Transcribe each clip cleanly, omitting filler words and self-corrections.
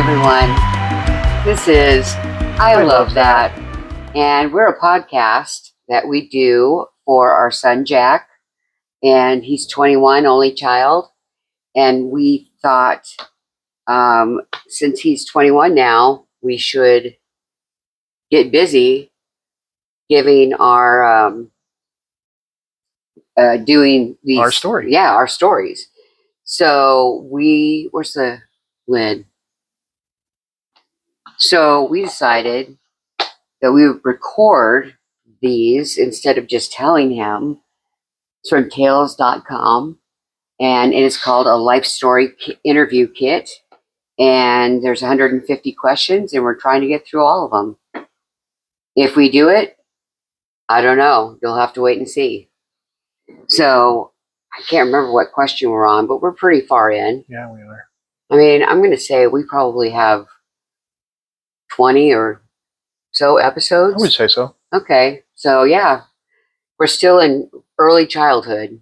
everyone. This is I Love That. And we're a podcast that we do for our son, Jack. And he's 21, only child. And we thought, since he's 21 now, we should get busy giving our, doing these. Our story. Yeah, our stories. So where's the lid? So we decided that we would record these instead of just telling him. It's from tales.com, and it is called a life story interview kit. And there's 150 questions, and we're trying to get through all of them. If we do it, I don't know. You'll have to wait and see. So I can't remember what question we're on, but we're pretty far in. Yeah, we are. I mean, I'm going to say we probably have 20 or so episodes. I would say so. Okay. So yeah, we're still in early childhood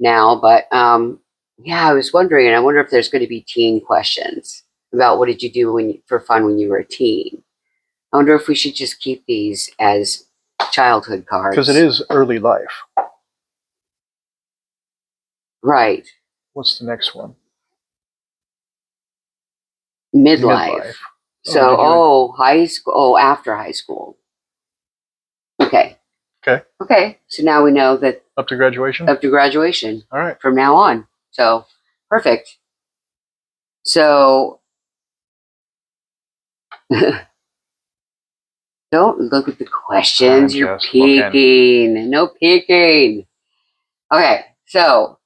now, but yeah, I was wondering, and I wonder if there's going to be teen questions about what did you do for fun when you were a teen. I wonder if we should just keep these as childhood cards. Because it is early life. Right. What's the next one? Midlife. So, high school. Oh, after high school. Okay. Okay. So now we know that. Up to graduation? Up to graduation. All right. From now on. So, perfect. So, don't look at the questions. You're peeking. No peeking. Okay. So,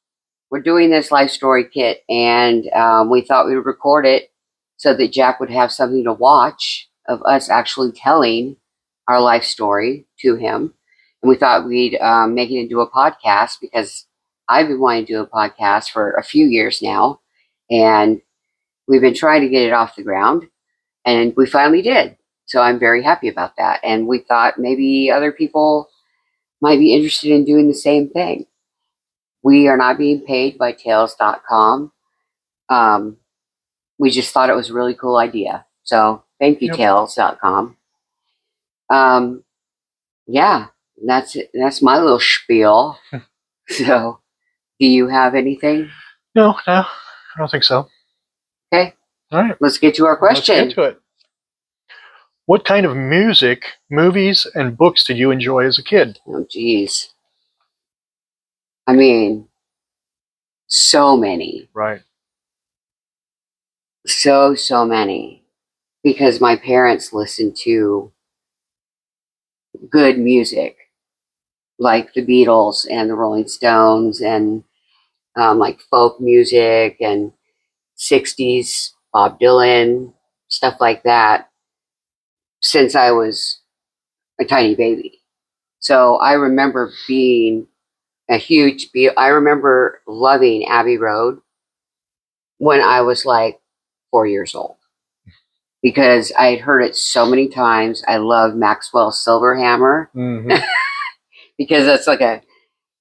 we're doing this life story kit, and we thought we would record it so that Jack would have something to watch of us actually telling our life story to him. And we thought we'd make it into a podcast because I've been wanting to do a podcast for a few years now. And we've been trying to get it off the ground. And we finally did. So I'm very happy about that. And we thought maybe other people might be interested in doing the same thing. We are not being paid by Tales.com. We just thought it was a really cool idea. So thank you, Tales.com. Yeah, that's it. That's my little spiel. So, do you have anything? No, I don't think so. Okay. All right. Let's get to our question. Let's get to it. What kind of music, movies, and books did you enjoy as a kid? Oh, geez. I mean, so many. Right. So many. Because my parents listened to good music, like the Beatles and the Rolling Stones, and like folk music and 60s Bob Dylan, stuff like that, since I was a tiny baby. So I remember being I remember loving Abbey Road when I was like 4 years old, because I had heard it so many times. I love Maxwell Silverhammer. Mm-hmm. Because that's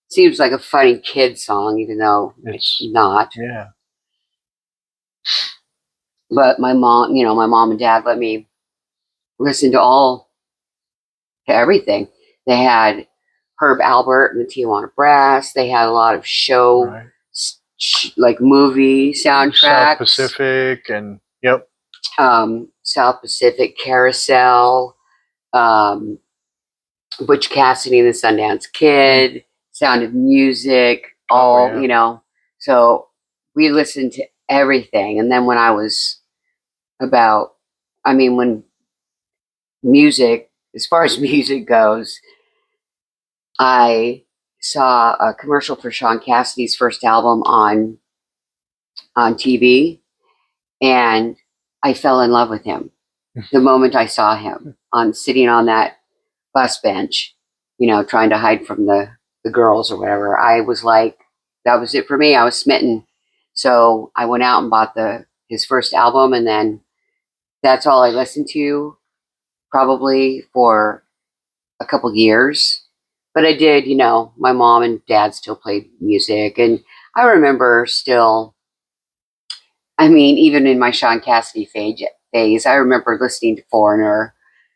seems like a funny kid song, even though it's not. Yeah. But my mom and dad let me listen to everything. They had Herb Albert and the Tijuana Brass. They had a lot of show, like movie soundtracks. South Pacific and, South Pacific, Carousel, Butch Cassidy and the Sundance Kid, Sound of Music, So we listened to everything. And then when I was when music, as far as music goes, I saw a commercial for Sean Cassidy's first album on TV, and I fell in love with him the moment I saw him sitting on that bus bench, trying to hide from the girls or whatever. I was like, that was it for me. I was smitten. So I went out and bought his first album, and then that's all I listened to probably for a couple years. But I did, my mom and dad still played music, and I remember still, even in my Sean Cassidy phase. I remember listening to Foreigner.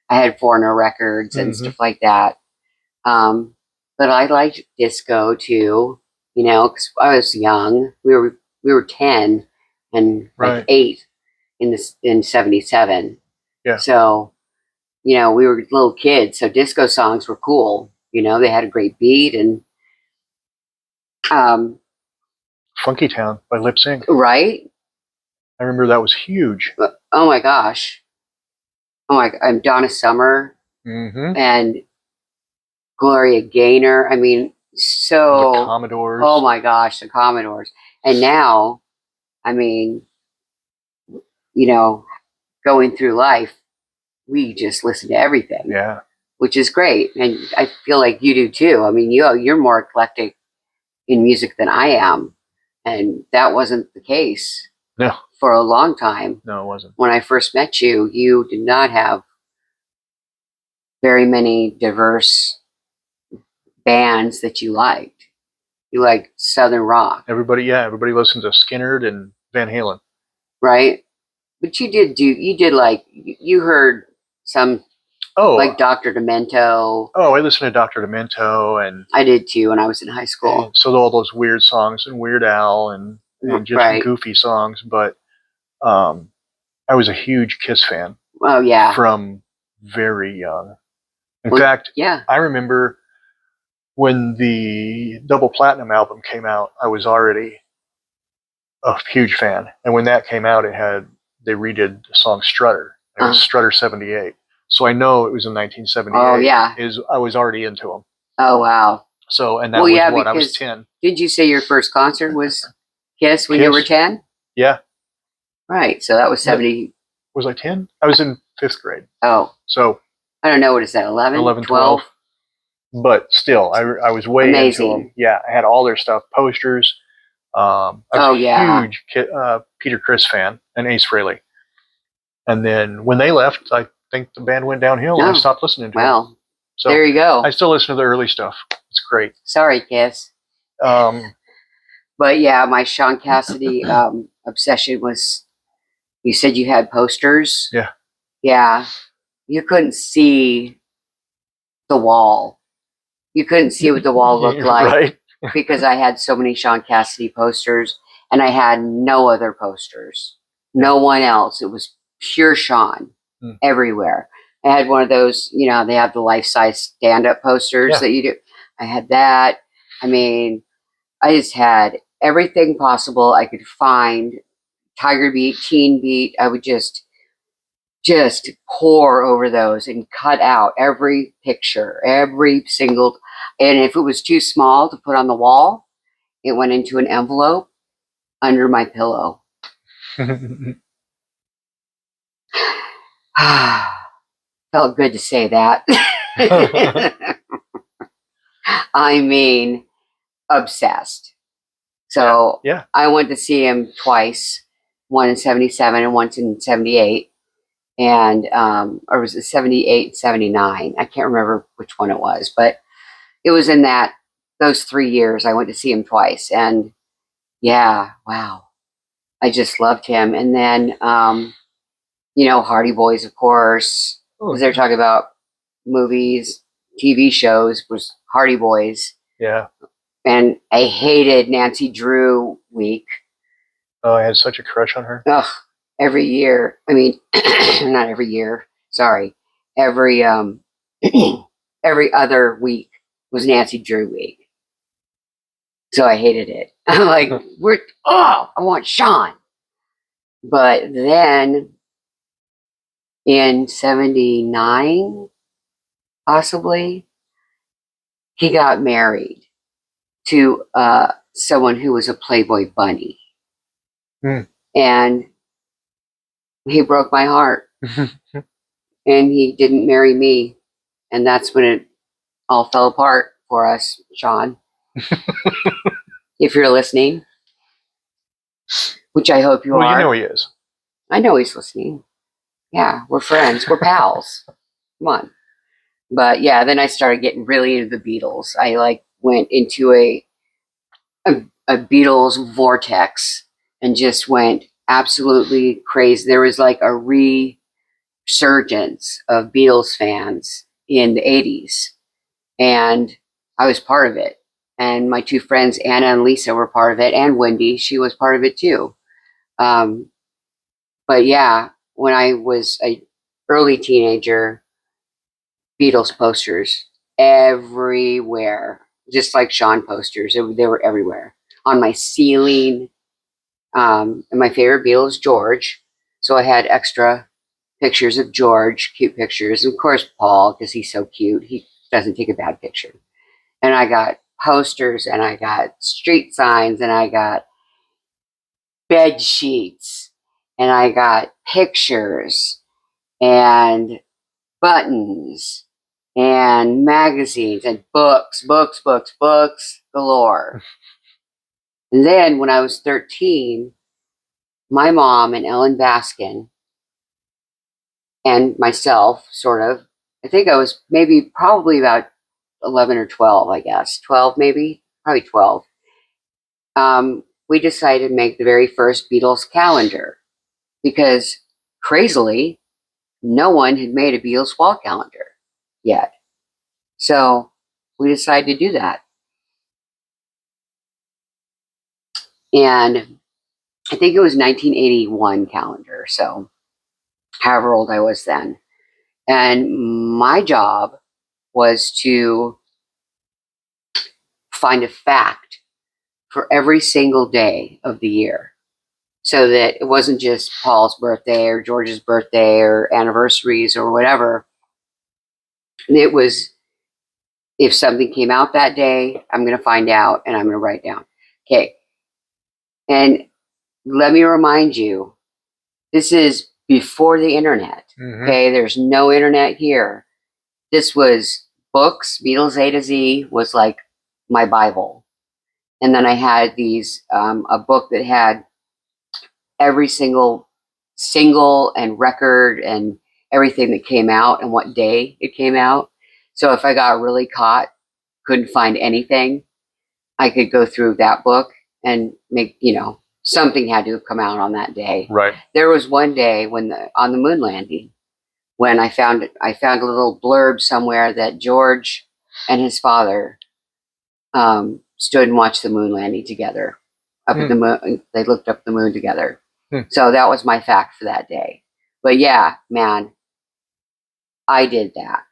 I had Foreigner records and stuff like that. But I liked disco too, you know, because I was young. We were 10 and like 8 in 77. Yeah. So, you know, we were little kids, so disco songs were cool. You know, they had a great beat and Funky Town by Lip Sync. right? I remember that was huge. Oh my gosh. Oh my, I'm Donna Summer and Gloria Gaynor. I mean, so the Commodores. Oh my gosh, the Commodores. And now, I mean, you know, going through life, we just listen to everything. Yeah. Which is great. And I feel like you do too. I mean, you're more eclectic in music than I am. And that wasn't the case. No. For a long time. No, it wasn't. When I first met you, you did not have very many diverse bands that you liked. You liked Southern rock. Everybody listened to Skynyrd and Van Halen. Right? But you did like, you heard some, like Dr. Demento. Oh, I listened to Dr. Demento, and I did too when I was in high school. So all those weird songs and Weird Al and just goofy songs. But I was a huge Kiss fan. Oh yeah. From very young. In fact, I remember when the Double Platinum album came out, I was already a huge fan. And when that came out, they redid the song Strutter. It was Strutter 78. So I know it was in 1978. Oh yeah. I was already into them. Oh wow. So, and that was what, I was 10. Did you say your first concert was Kiss when you were 10? Yeah. Right. So that was 70. Was I 10? I was in 5th grade. Oh. So. I don't know. What is that? 11, 12? But still, I was way into them. Yeah. I had all their stuff, posters. I was a huge Peter Criss fan and Ace Frehley. And then when they left, I think the band went downhill and I stopped listening to them. So there you go. I still listen to the early stuff. It's great. Sorry, Kiss. But yeah, my Sean Cassidy obsession was, you said you had posters? Yeah. Yeah. You couldn't see the wall. You couldn't see what the wall looked like. Right. Because I had so many Sean Cassidy posters and I had no other posters. No one else. It was pure Sean everywhere. I had one of those, you know, they have the life-size stand-up posters that you do. I had that. I mean, I just had everything possible I could find. Tiger Beat, Teen Beat. I would just pour over those and cut out every picture, every single. And if it was too small to put on the wall, it went into an envelope under my pillow. Felt good to say that. I mean, obsessed. So I went to see him twice, one in 77 and once in 78. And, or was it 78, 79? I can't remember which one it was, but it was in those 3 years I went to see him twice. And yeah, wow. I just loved him. And then, you know, Hardy Boys, of course, because they're talking about movies, TV shows, was Hardy Boys. Yeah. And I hated Nancy Drew week. Oh, I had such a crush on her. Ugh. Every year, I mean, not every year, sorry. Every other week was Nancy Drew week. So I hated it. I'm like, I want Sean. But then in 79, possibly, he got married to someone who was a Playboy bunny. And he broke my heart. And he didn't marry me. And that's when it all fell apart for us, Sean. If you're listening, which I hope you are. Well, you know he is. I know he's listening. Yeah, we're friends. We're pals. Come on. But yeah, then I started getting really into the Beatles. I went into a Beatles vortex and just went absolutely crazy. There was like a resurgence of Beatles fans in the 80s. And I was part of it. And my two friends, Anna and Lisa, were part of it. And Wendy, she was part of it too. But yeah, when I was a early teenager, Beatles posters everywhere, just like Sean posters. They were everywhere on my ceiling. And my favorite Beatle is George, so I had extra pictures of George, cute pictures. Of course, Paul, because he's so cute, he doesn't take a bad picture. And I got posters, and I got street signs, and I got bed sheets, and I got pictures, and buttons, and magazines, and books galore. And then when I was 13, my mom and Ellen Baskin and myself, sort of, I think I was probably about 11 or 12, I guess. 12 maybe? Probably 12. We decided to make the very first Beatles calendar because, crazily, no one had made a Beatles wall calendar yet. So we decided to do that. And I think it was 1981 calendar, so however old I was then. And my job was to find a fact for every single day of the year, so that it wasn't just Paul's birthday or George's birthday or anniversaries or whatever. It was, if something came out that day, I'm going to find out and I'm going to write down. Okay. And let me remind you, this is before the internet. Okay. There's no internet here. This was books. Beatles A to Z was like my Bible. And then I had a book that had every single and record and everything that came out and what day it came out. So if I got really caught, couldn't find anything, I could go through that book and make, something had to have come out on that day. Right. There was one day on the moon landing, when I found a little blurb somewhere that George and his father stood and watched the moon landing together up at the moon. They looked up the moon together. So that was my fact for that day. But yeah, man, I did that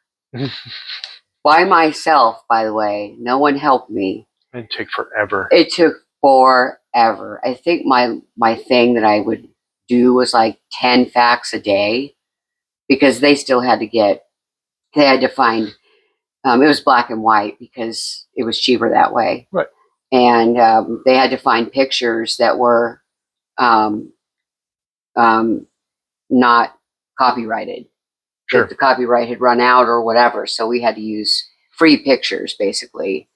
by myself. By the way, no one helped me. It'd take forever. It took forever. I think my thing that I would do was like 10 facts a day, because they still had to find. It was black and white because it was cheaper that way. Right. And they had to find pictures that were not copyrighted. Sure. That the copyright had run out or whatever. So we had to use free pictures, basically.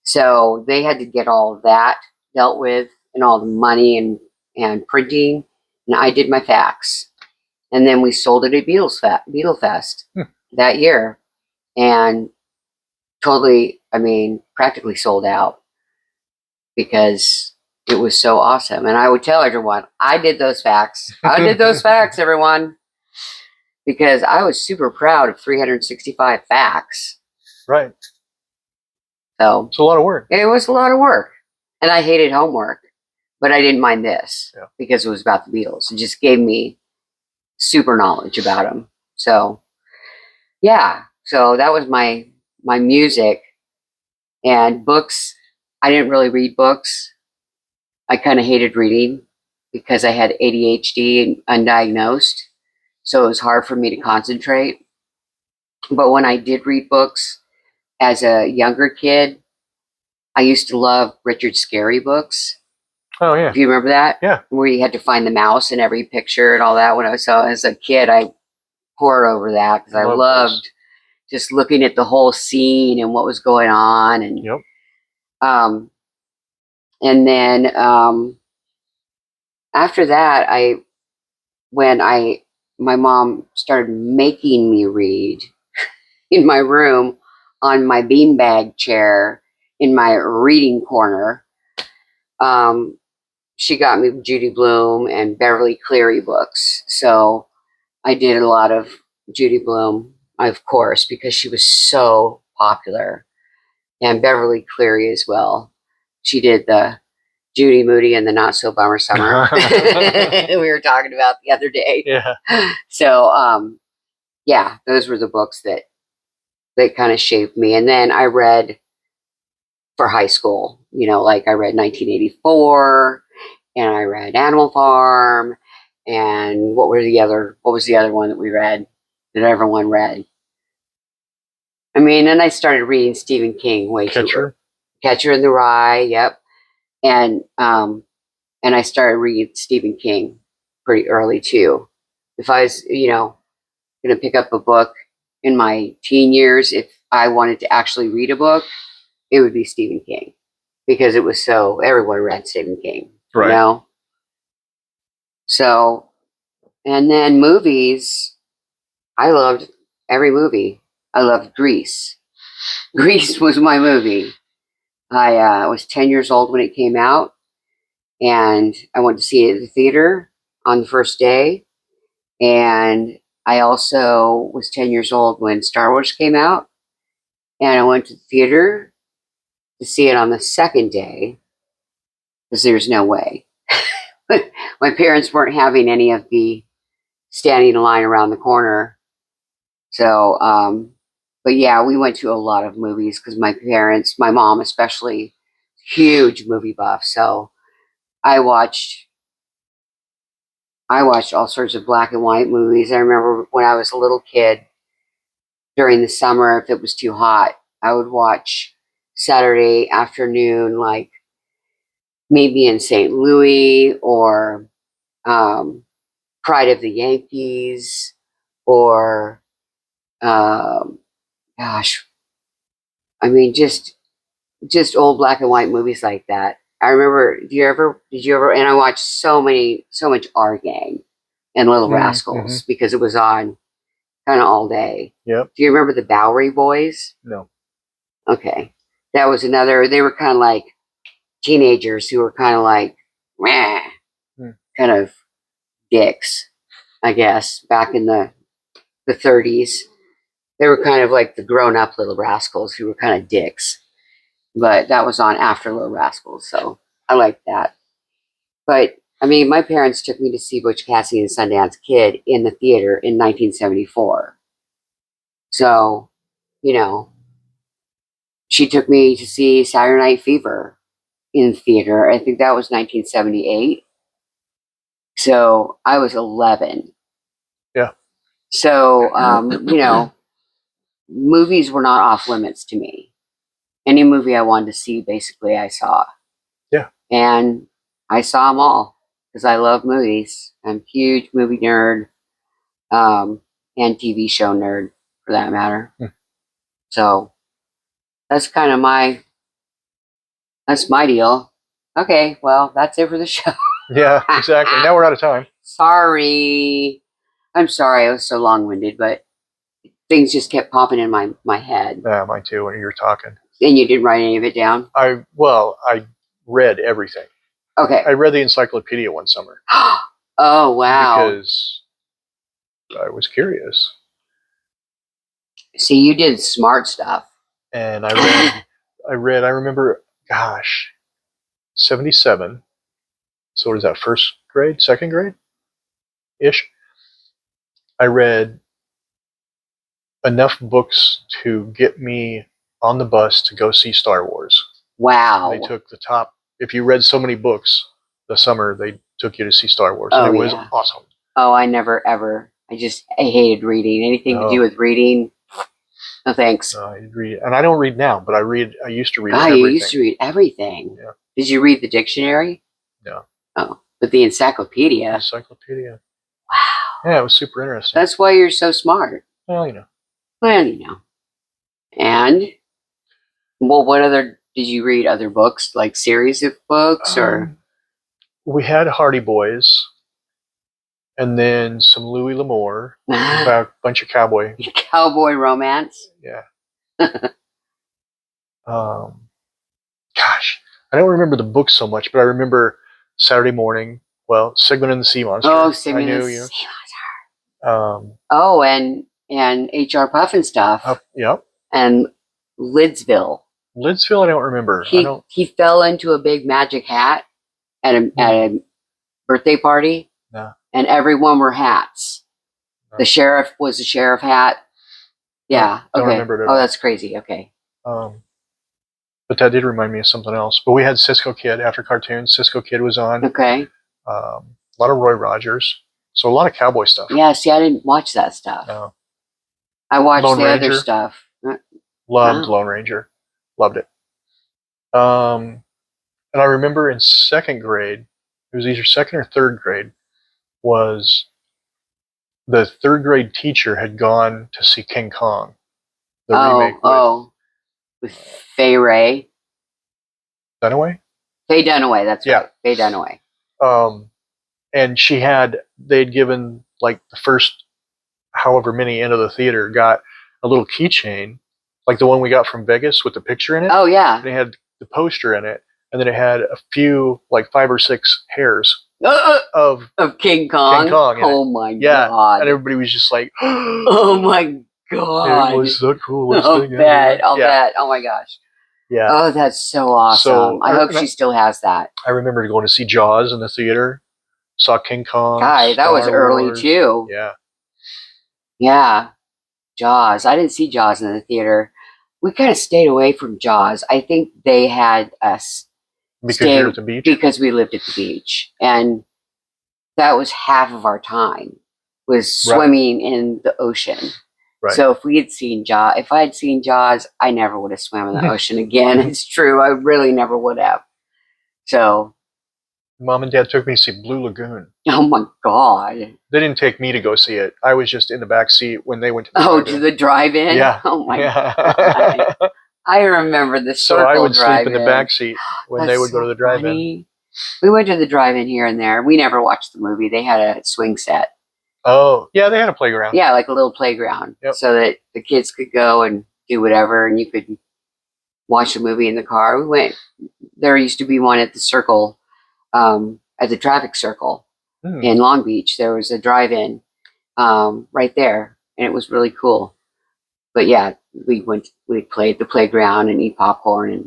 So they had to get all of that dealt with, and all the money and printing. And I did my fax. And then we sold it at Beatle Fest that year. And totally, practically sold out, because it was so awesome. And I would tell everyone, I did those facts. I did those facts, everyone. Because I was super proud of 365 facts. Right. So it's a lot of work. It was a lot of work. And I hated homework. But I didn't mind this, because it was about the Beatles. It just gave me super knowledge about them. So, yeah. So that was my music. And books, I didn't really read books. I kind of hated reading because I had ADHD and undiagnosed. So it was hard for me to concentrate. But when I did read books as a younger kid, I used to love Richard Scarry books. Oh, yeah. Do you remember that? Yeah. Where you had to find the mouse in every picture and all that. When I saw as a kid, I pored over that because I loved just looking at the whole scene and what was going on. And and then after that, my mom started making me read in my room on my beanbag chair in my reading corner. she got me Judy Blume and Beverly Cleary books. So I did a lot of Judy Blume, of course, because she was so popular, and Beverly Cleary as well. She did the Judy Moody and the Not So Bummer Summer we were talking about the other day. Yeah. So, yeah, those were the books that kind of shaped me. And then I read for high school, like I read 1984 and I read Animal Farm, and what was the other one that we read, that everyone read? I mean, and I started reading Stephen King way too early. Catcher in the Rye, yep. And I started reading Stephen King pretty early too. If I was, going to pick up a book in my teen years, if I wanted to actually read a book, it would be Stephen King, because it was so, everyone read Stephen King, right. So, and then movies, I loved every movie. I loved Grease. Grease was my movie. I was 10 years old when it came out, and I went to see it at the theater on the first day. And I also was 10 years old when Star Wars came out, and I went to the theater to see it on the second day, because there's no way. My parents weren't having any of the standing in line around the corner. So, but yeah, we went to a lot of movies because my parents, my mom especially, huge movie buff. So I watched all sorts of black and white movies. I remember when I was a little kid, during the summer, if it was too hot, I would watch Saturday afternoon, like maybe in St. Louis, or Pride of the Yankees, or gosh, I mean, just old black and white movies like that. I remember. Did you ever? And I watched so much Our Gang and Little Rascals, because it was on kind of all day. Yep. Do you remember the Bowery Boys? No. Okay, that was another. They were kind of like teenagers who were kind of like, meh, kind of dicks, I guess. Back in the 30s, they were kind of like the grown-up Little Rascals who were kind of dicks. But that was on after Little Rascals, so I liked that. But I mean, my parents took me to see Butch Cassidy and Sundance Kid in the theater in 1974. So, she took me to see Saturday Night Fever in the theater. I think that was 1978. So I was 11. Yeah. So, movies were not off limits to me. Any movie I wanted to see, basically, I saw. Yeah. And I saw them all because I love movies. I'm a huge movie nerd, and TV show nerd, for that matter. So that's kind of that's my deal. Okay, well, that's it for the show. Yeah, exactly. Now we're out of time. Sorry. I'm sorry I was so long-winded, but things just kept popping in my head. Yeah, mine too, when you were talking. And you didn't write any of it down? I read everything. Okay. I read the encyclopedia one summer. Oh, wow. Because I was curious. See, you did smart stuff. And I remember, gosh, 77. So what is that, first grade, second grade-ish? I read enough books to get me on the bus to go see Star Wars. Wow. They took the top, if you read so many books the summer, they took you to see Star Wars. Oh, and it was awesome. Oh, I never, ever. I hated reading. Anything to do with reading, no thanks. I read, and I don't read now, but I used to read everything. You used to read everything. Yeah. Did you read the dictionary? No. Oh, but the encyclopedia. Encyclopedia. Wow. Yeah, it was super interesting. That's why you're so smart. Well, you know. And, well, what other, did you read other books, like series of books, or? We had Hardy Boys, and then some Louis L'Amour, about a bunch of cowboy romance. Yeah. Gosh, I don't remember the book so much, but I remember Saturday morning. Well, Sigmund and the Sea Monster. Oh, Sigmund and the Sea Monster. And H.R. Puff and stuff. Yep. And Lidsville. Lidsville, I don't remember. He fell into a big magic hat at a birthday party. No. And everyone wore hats. No. The sheriff was a sheriff hat. Yeah. Don't remember it at all. That's crazy. Okay. But that did remind me of something else. But we had Cisco Kid after cartoons. Cisco Kid was on. Okay. A lot of Roy Rogers. So a lot of cowboy stuff. Yeah, see, I didn't watch that stuff. No. I watched Lone Ranger. Other stuff. Loved Lone Ranger. Loved it. And I remember in second grade, it was either second or third grade, was the third grade teacher had gone to see King Kong. The remake with Faye Ray. Dunaway? Faye Dunaway, that's right. Faye Dunaway. And they'd given like the first however many into the theater got a little keychain, like the one we got from Vegas with the picture in it. Oh yeah. And it had the poster in it, and then it had a few, like 5 or 6 hairs of King Kong. King Kong. Oh my god. And everybody was just like, oh my god. It was the coolest thing ever. I'll bet. Oh my gosh. Yeah. Oh, that's so awesome. So, I hope she still has that. I remember going to see Jaws in the theater. Saw King Kong. God, that was early too. Yeah. Yeah. Jaws. I didn't see Jaws in the theater. We kind of stayed away from Jaws. I think they had us because you're at the beach? Because we lived at the beach. And that was half of our time was swimming in the ocean. Right. So if I had seen Jaws, I never would have swam in the ocean again. It's true. I really never would have. So Mom and Dad took me to see Blue Lagoon. Oh my god. They didn't take me to go see it. I was just in the back seat when they went to the drive-in. To the drive-in? Yeah. Oh my god. I remember the circle drive-in. So I would sleep in the back seat when they would go to the drive-in. Funny. We went to the drive-in here and there. We never watched the movie. They had a swing set. Oh, yeah, they had a playground. Yeah, like a little playground. Yep. So that the kids could go and do whatever and you could watch a movie in the car. We went. There used to be one at the circle, at the traffic circle in Long Beach. There was a drive-in right there, and it was really cool. But yeah, we played the playground and eat popcorn and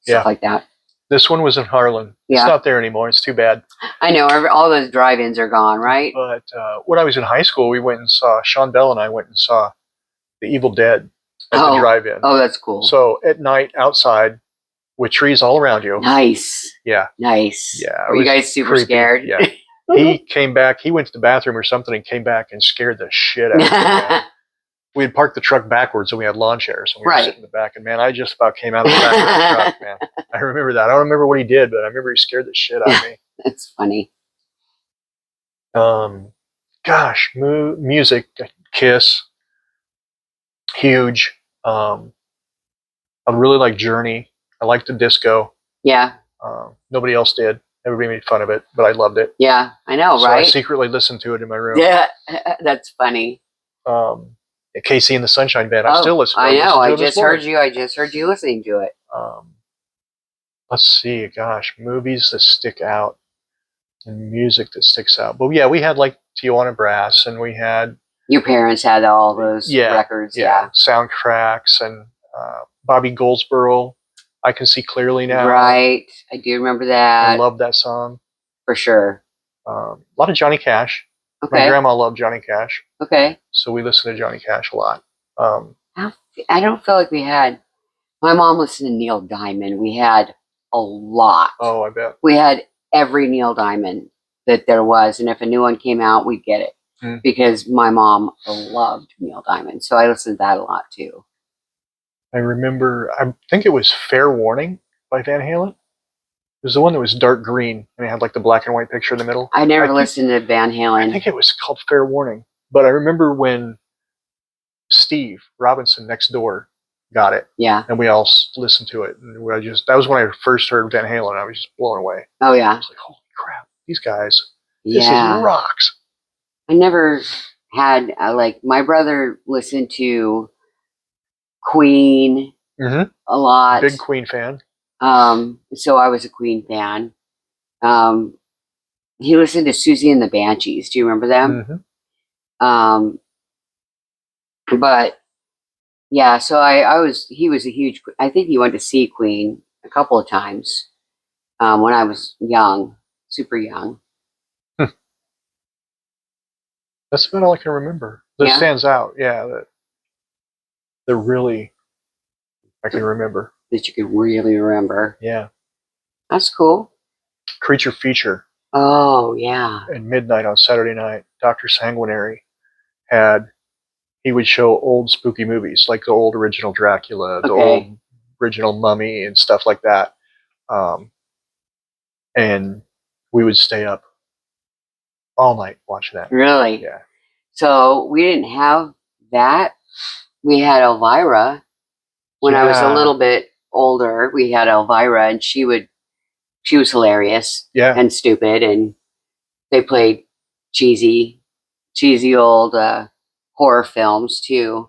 stuff like that. This one was in Harlan. It's not there anymore. It's too bad. I know. All those drive-ins are gone, right? But when I was in high school, we went and saw, Sean Bell and I went and saw The Evil Dead at the drive-in. Oh, that's cool. So at night, outside, with trees all around you. Nice. Yeah. Nice. Yeah. Were you guys super scared? Yeah. He came back. He went to the bathroom or something and came back and scared the shit out of me. We had parked the truck backwards and we had lawn chairs. And we were sitting in the back. And, man, I just about came out of the back of the truck, man. I remember that. I don't remember what he did, but I remember he scared the shit out of me. That's funny. Gosh, music, Kiss, huge. I really like Journey. I liked the disco. Yeah. Nobody else did. Everybody made fun of it, but I loved it. Yeah, I know, so right? I secretly listened to it in my room. Yeah, that's funny. Casey and the Sunshine Band. I still listen to it. I know. I just heard you listening to it. Let's see. Gosh, movies that stick out and music that sticks out. But yeah, we had like Tijuana Brass, and we had. Your parents had all those records. Yeah. Soundtracks and Bobby Goldsboro. I Can See Clearly Now. Right. I do remember that. I love that song. For sure. A lot of Johnny Cash. Okay. My grandma loved Johnny Cash. Okay. So we listened to Johnny Cash a lot. I don't feel like we had... My mom listened to Neil Diamond. We had a lot. Oh, I bet. We had every Neil Diamond that there was. And if a new one came out, we'd get it. Because my mom loved Neil Diamond. So I listened to that a lot too. I remember, I think it was Fair Warning by Van Halen. It was the one that was dark green and it had like the black and white picture in the middle. I never listened to Van Halen. I think it was called Fair Warning. But I remember when Steve Robinson next door got it. Yeah. And we all listened to it. And that was when I first heard Van Halen. I was just blown away. Oh, yeah. I was like, holy crap, these guys, this is rocks. I never had, my brother listened to Queen a lot. Big Queen fan. So I was a Queen fan. he listened to Susie and the Banshees. Do you remember them? Mm-hmm. But yeah, so he was a huge, I think he went to see Queen a couple of times when I was young, super young. That's about all I can remember. That stands out. Yeah, they're really, I can remember. That you could really remember. Yeah. That's cool. Creature Feature. Oh, yeah. At midnight on Saturday night, Dr. Sanguinary he would show old spooky movies, like the old original Dracula, the old original Mummy, and stuff like that. And we would stay up all night watching that. Really? Yeah. So we didn't have that. We had Elvira when I was a little bit older. We had Elvira, and she was hilarious and stupid, and they played cheesy old horror films too.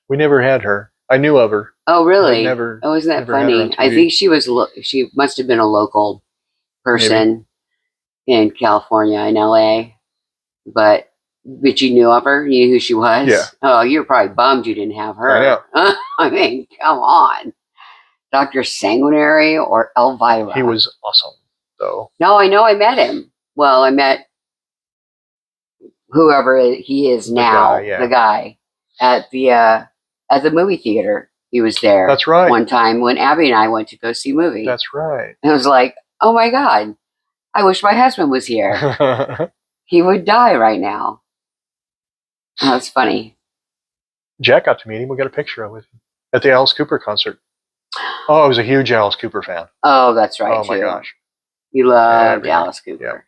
We never had her. I knew of her. Oh, really? Oh, wasn't that funny? I think she must have been a local person in California, in LA, but you knew of her? You knew who she was? Yeah. Oh, you were probably bummed you didn't have her. I know. I mean, come on. Dr. Sanguinary or Elvira? He was awesome, though. No, I know I met him. Well, I met whoever he is now, the guy at the movie theater. He was there. That's right. One time when Abby and I went to go see a movie. That's right. And I was like, oh my God, I wish my husband was here. He would die right now. That's funny. Jack got to meet him. We got a picture of him at the Alice Cooper concert. Oh, I was a huge Alice Cooper fan. Oh, that's right. Oh my gosh. You loved Alice Cooper.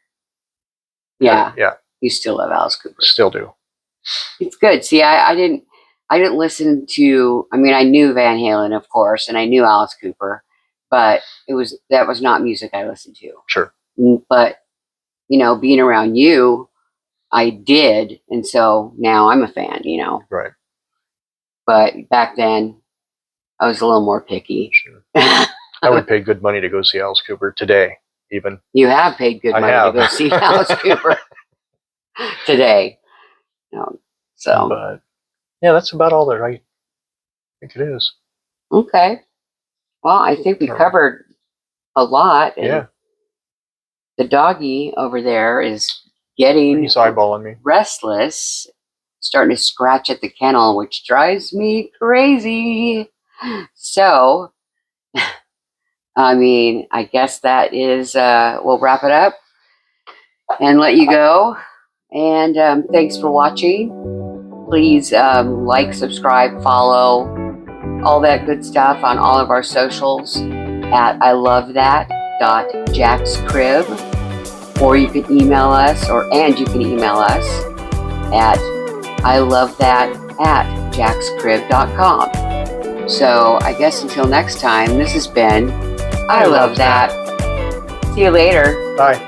Yeah. You still love Alice Cooper. Still do. It's good. See, I didn't listen to, I mean, I knew Van Halen, of course, and I knew Alice Cooper, but that was not music I listened to. Sure. But, being around you, I did. And so now I'm a fan, Right. But back then, I was a little more picky. Sure. I would pay good money to go see Alice Cooper today, even. You have paid good money to go see Alice Cooper today. So. But, yeah, that's about all that I think it is. Okay. Well, I think we covered a lot. And the doggy over there is he's eyeballing me. Restless, starting to scratch at the kennel, which drives me crazy. So, I mean, I guess that is, we'll wrap it up and let you go. And thanks for watching. Please like, subscribe, follow, all that good stuff on all of our socials at ilovethat.jackscrib, or you can email us, and you can email us at ilovethat@jackscrib.com. So I guess until next time, this has been I Love That. See you later. Bye.